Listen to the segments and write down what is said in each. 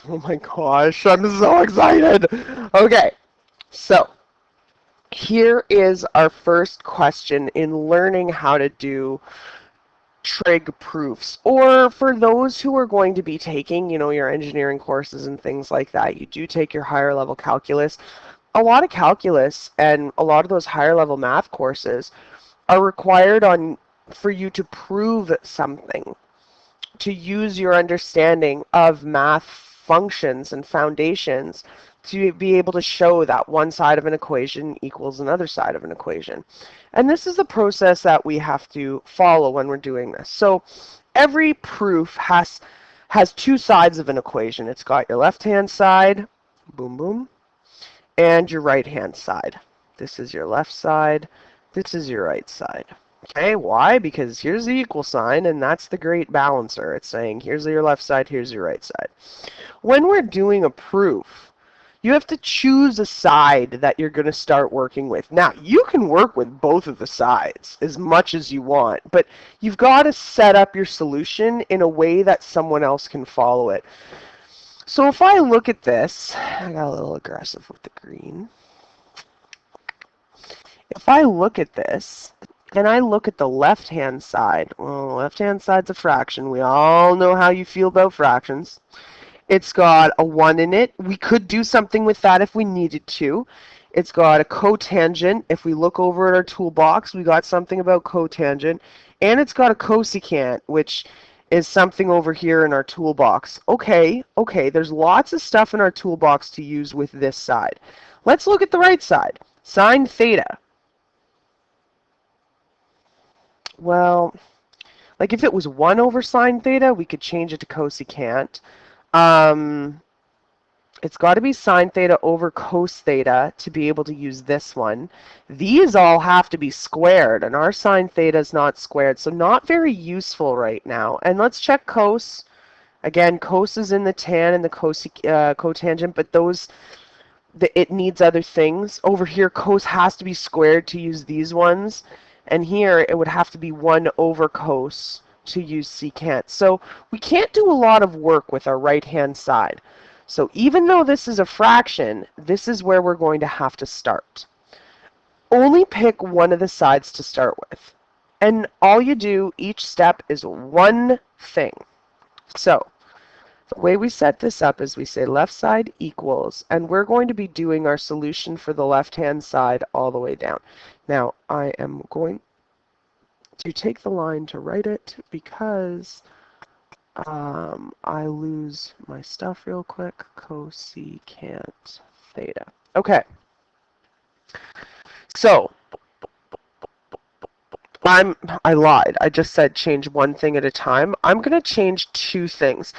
Oh my gosh, I'm so excited. Okay, so here is our first question in learning how to do trig proofs. Or for those who are going to be taking, your engineering courses and things like that, you do take your higher level calculus. A lot of calculus and a lot of those higher level math courses are required on for you to prove something, to use your understanding of math functions and foundations to be able to show that one side of an equation equals another side of an equation. And this is the process that we have to follow when we're doing this. So every proof has two sides of an equation. It's got your left-hand side, boom, boom, and your right-hand side. This is your left side. This is your right side. Okay, why? Because here's the equal sign, and that's the great balancer. It's saying here's your left side, here's your right side. When we're doing a proof, you have to choose a side that you're going to start working with. Now, you can work with both of the sides as much as you want, but you've got to set up your solution in a way that someone else can follow it. So if I look at this, I got a little aggressive with the green. If I look at this, and I look at the left-hand side, well, left-hand side's a fraction. We all know how you feel about fractions. It's got a 1 in it. We could do something with that if we needed to. It's got a cotangent. If we look over at our toolbox, we got something about cotangent. And it's got a cosecant, which is something over here in our toolbox. Okay, there's lots of stuff in our toolbox to use with this side. Let's look at the right side. Sine theta. Well, like if it was 1 over sine theta, we could change it to cosecant. It's got to be sine theta over cos theta to be able to use this one. These all have to be squared, and our sine theta is not squared, so not very useful right now. And let's check cos. Again, cos is in the tan and the cotangent, but it needs other things. Over here, cos has to be squared to use these ones. And here, it would have to be 1 over cos to use secant. So we can't do a lot of work with our right-hand side. So even though this is a fraction, this is where we're going to have to start. Only pick one of the sides to start with. And all you do, each step is one thing. So the way we set this up is we say left side equals, and we're going to be doing our solution for the left-hand side all the way down. Now, I am going to take the line to write it because I lose my stuff real quick. Cosecant theta. Okay. So, I lied. I just said change one thing at a time. I'm going to change two things.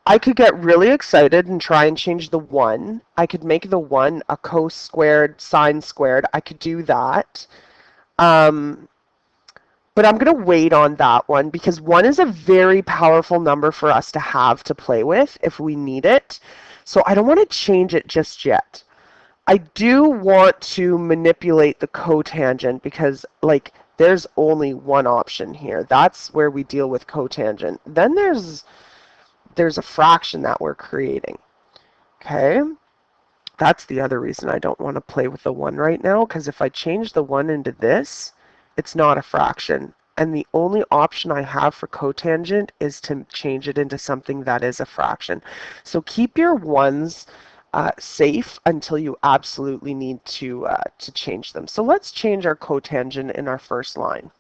I could get really excited and try and change the 1. I could make the 1 a cos squared, sine squared. I could do that. But I'm going to wait on that one because 1 is a very powerful number for us to have to play with if we need it. So I don't want to change it just yet. I do want to manipulate the cotangent because, like, there's only one option here. That's where we deal with cotangent. Then there's a fraction that we're creating. Okay? That's the other reason I don't want to play with the 1 right now, because if I change the 1 into this, it's not a fraction. And the only option I have for cotangent is to change it into something that is a fraction. So keep your 1s safe until you absolutely need to change them. So let's change our cotangent in our first line.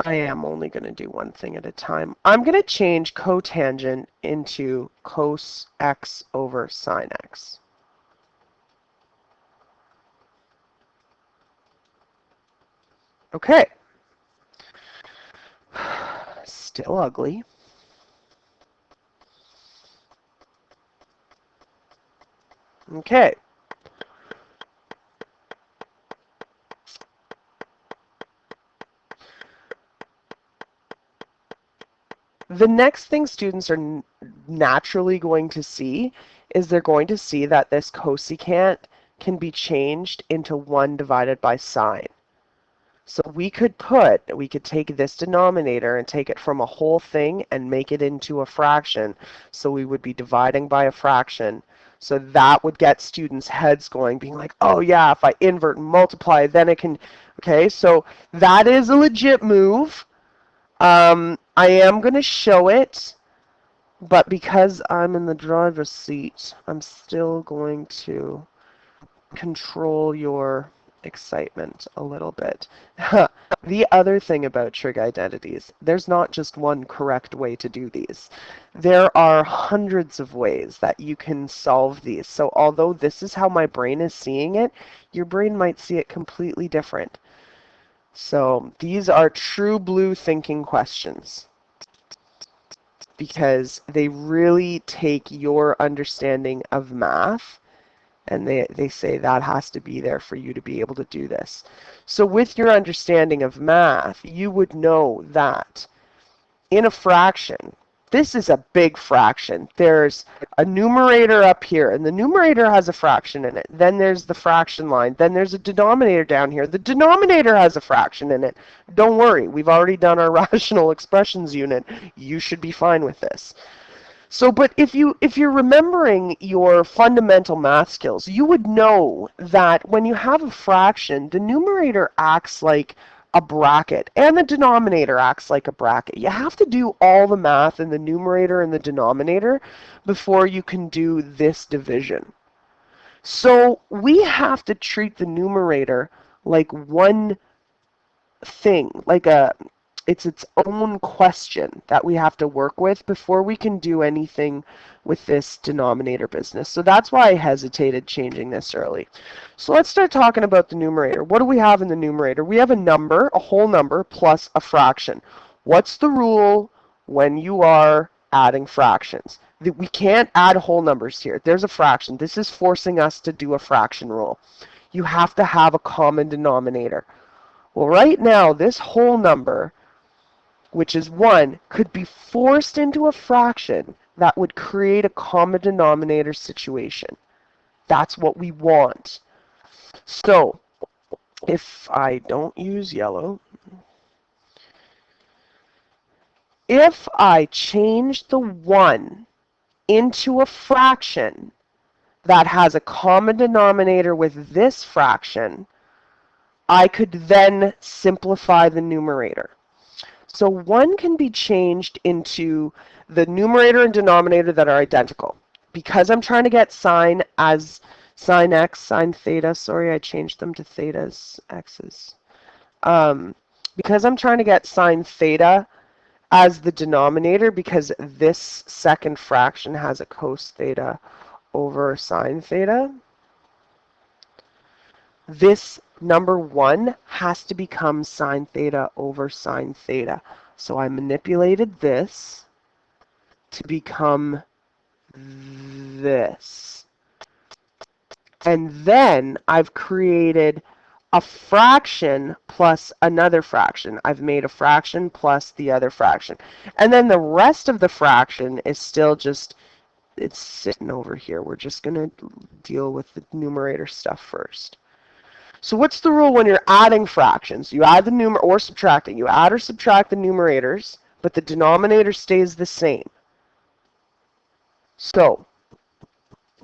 I am only going to do one thing at a time. I'm going to change cotangent into cos x over sine x. Okay. Still ugly. Okay. The next thing students are naturally going to see is they're going to see that this cosecant can be changed into 1 divided by sine. So we could take this denominator and take it from a whole thing and make it into a fraction. So we would be dividing by a fraction. So that would get students' heads going, being like, oh yeah, if I invert and multiply, then it can, okay, so that is a legit move. I am going to show it, but because I'm in the driver's seat, I'm still going to control your excitement a little bit. The other thing about trig identities, there's not just one correct way to do these. There are hundreds of ways that you can solve these. So although this is how my brain is seeing it, your brain might see it completely different. So these are true blue thinking questions because they really take your understanding of math and they say that has to be there for you to be able to do this. So with your understanding of math, you would know that in a fraction, this is a big fraction. There's a numerator up here, and the numerator has a fraction in it. Then there's the fraction line. Then there's a denominator down here. The denominator has a fraction in it. Don't worry, we've already done our rational expressions unit. You should be fine with this. So, but if you're remembering your fundamental math skills, you would know that when you have a fraction, the numerator acts like a bracket and the denominator acts like a bracket. You have to do all the math in the numerator and the denominator before you can do this division. So we have to treat the numerator like one thing, like it's its own question that we have to work with before we can do anything with this denominator business. So that's why I hesitated changing this early. So let's start talking about the numerator. What do we have in the numerator? We have a number, a whole number, plus a fraction. What's the rule when you are adding fractions? We can't add whole numbers here. There's a fraction. This is forcing us to do a fraction rule. You have to have a common denominator. Well, right now, this whole number, which is 1, could be forced into a fraction that would create a common denominator situation. That's what we want. So, if I don't use yellow, if I change the 1 into a fraction that has a common denominator with this fraction, I could then simplify the numerator. So 1 can be changed into the numerator and denominator that are identical. Because I'm trying to get sine as sine x, sine theta, sorry, I changed them to thetas, x's. Because I'm trying to get sine theta as the denominator, because this second fraction has a cos theta over sine theta, this number 1 has to become sine theta over sine theta. So I manipulated this to become this. And then I've created a fraction plus another fraction. I've made a fraction plus the other fraction. And then the rest of the fraction is still just, it's sitting over here. We're just going to deal with the numerator stuff first. So what's the rule when you're adding fractions? You add the numerator, or subtracting. You add or subtract the numerators, but the denominator stays the same. So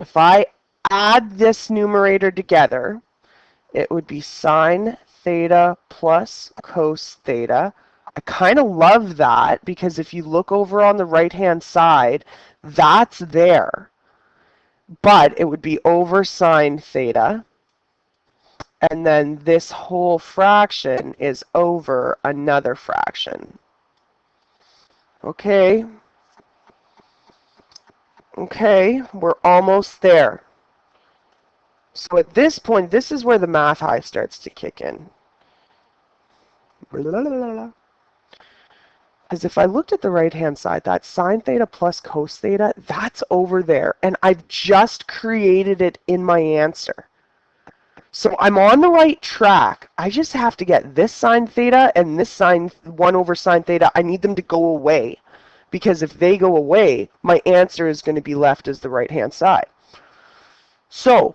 if I add this numerator together, it would be sine theta plus cos theta. I kind of love that because if you look over on the right-hand side, that's there. But it would be over sine theta. And then this whole fraction is over another fraction. Okay. Okay, we're almost there. So at this point, this is where the math high starts to kick in. Because if I looked at the right-hand side, that sine theta plus cos theta, that's over there. And I've just created it in my answer. So I'm on the right track. I just have to get this sine theta and this sine 1 over sine theta. I need them to go away. Because if they go away, my answer is going to be left as the right-hand side. So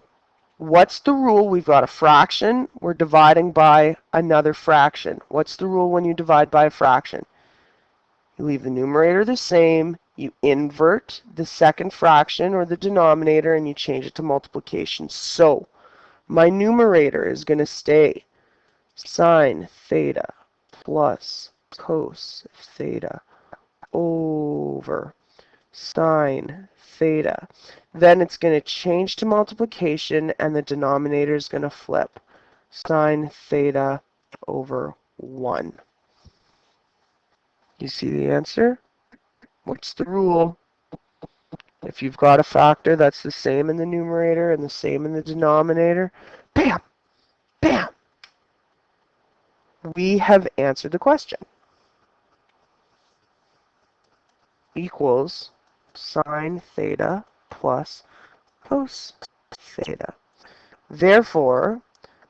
What's the rule? We've got a fraction. We're dividing by another fraction. What's the rule when you divide by a fraction? You leave the numerator the same. You invert the second fraction or the denominator and you change it to multiplication. So my numerator is going to stay sine theta plus cos theta over sine theta. Then it's going to change to multiplication and the denominator is going to flip. Sine theta over 1. You see the answer? What's the rule? If you've got a factor that's the same in the numerator and the same in the denominator, bam, bam, we have answered the question. Equals sine theta plus cos theta. Therefore,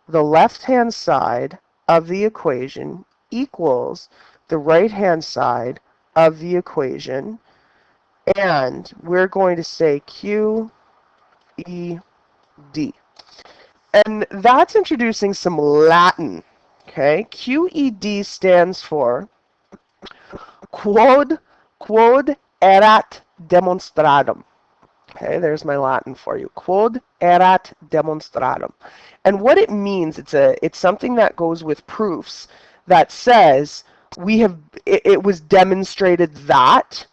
the left-hand side of the equation equals the right-hand side of the equation, and we're going to say QED. And that's introducing some Latin. Okay, QED stands for quod erat demonstratum. Okay, there's my Latin for you. Quod erat demonstratum. And what it means, it's something that goes with proofs that says it was demonstrated that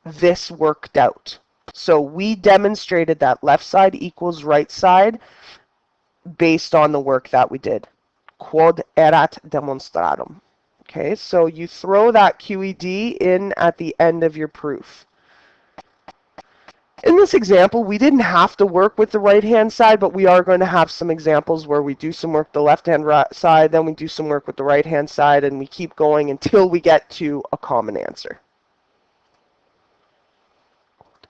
this worked out. So we demonstrated that left side equals right side based on the work that we did. Quod erat demonstratum. Okay, so you throw that QED in at the end of your proof. In this example, we didn't have to work with the right-hand side, but we are going to have some examples where we do some work the left-hand side, then we do some work with the right-hand side, and we keep going until we get to a common answer.